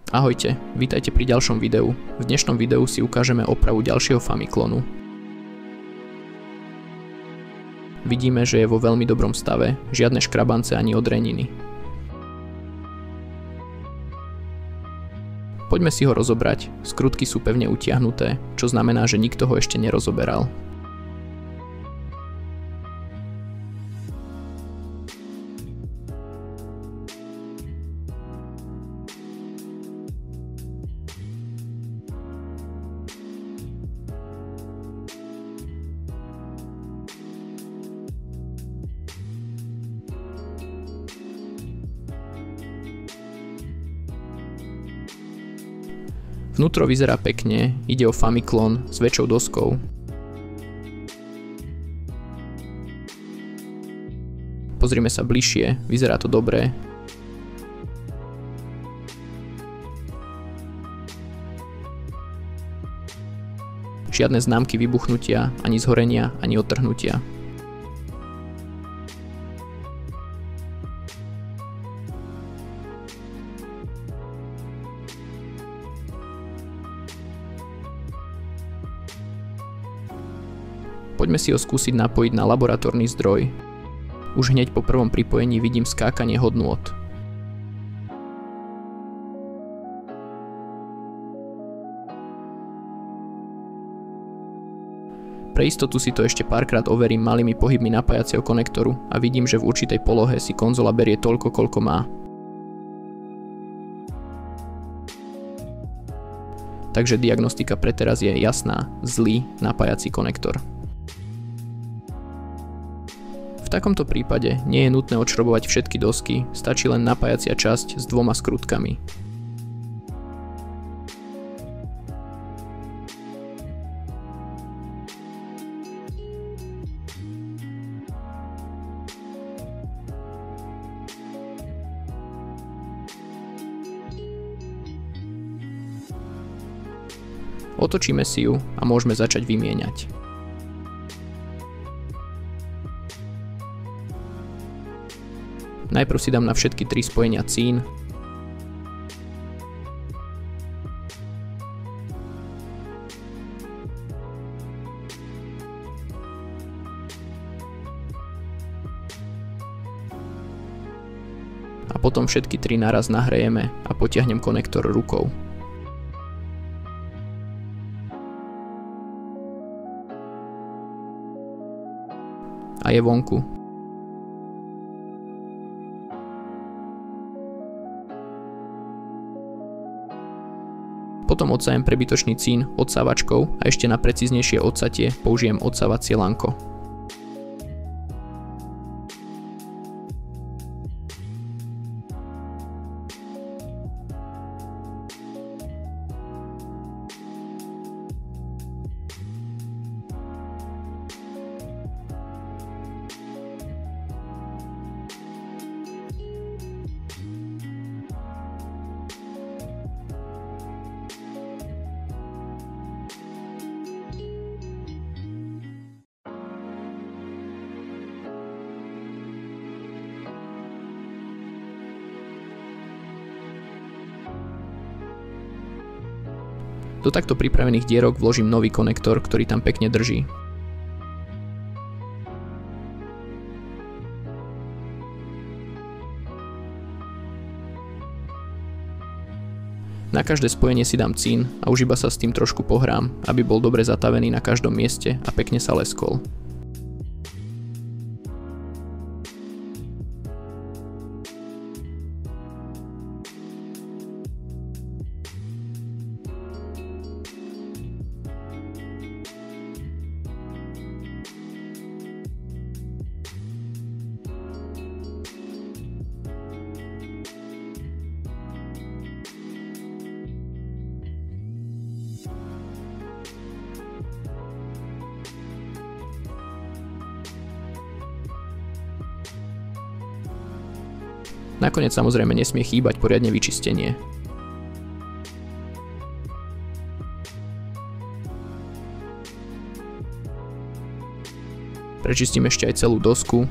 Ahojte, vítajte pri ďalšom videu. V dnešnom videu si ukážeme opravu ďalšieho Famiklonu. Vidíme, že je vo veľmi dobrom stave, žiadne škrabance ani odreniny. Poďme si ho rozobrať, skrutky sú pevne utiahnuté, čo znamená, že nikto ho ešte nerozoberal. Vnútro vyzerá pekne, ide o Famiklon s väčšou doskou. Pozrime sa bližšie, vyzerá to dobré. Žiadne známky vybuchnutia, ani zhorenia, ani odtrhnutia. Poďme si ho skúsiť napojiť na laboratórny zdroj. Už hneď po prvom pripojení vidím skákanie hodnôt. Pre istotu si to ešte párkrát overím malými pohybmi napájacieho konektoru a vidím, že v určitej polohe si konzola berie toľko, koľko má. Takže diagnostika pre teraz je jasná, zlý napájací konektor. V takomto prípade nie je nutné odšrobovať všetky dosky, stačí len napájacia časť s dvoma skrutkami. Otočíme si ju a môžeme začať vymieňať. Najprv si dám na všetky 3 spojenia cín. A potom všetky 3 naraz nahrejeme a potiahnem konektor rukou. A je vonku. Potom odsajem prebytočný cín odsávačkou a ešte na precíznejšie odsatie použijem odsávacie lanko. Do takto pripravených dierok vložím nový konektor, ktorý tam pekne drží. Na každé spojenie si dám cín a už iba sa s tým trošku pohrám, aby bol dobre zatavený na každom mieste a pekne sa leskol. Nakoniec samozrejme nesmie chýbať poriadne vyčistenie. Prečistím ešte aj celú dosku.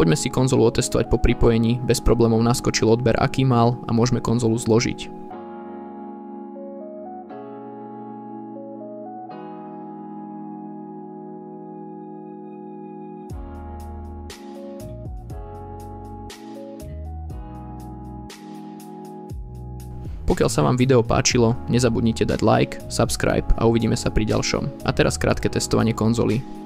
Poďme si konzolu otestovať po pripojení, bez problémov naskočil odber aký mal a môžeme konzolu zložiť. Pokiaľ sa vám video páčilo, nezabudnite dať like, subscribe a uvidíme sa pri ďalšom. A teraz krátke testovanie konzoly.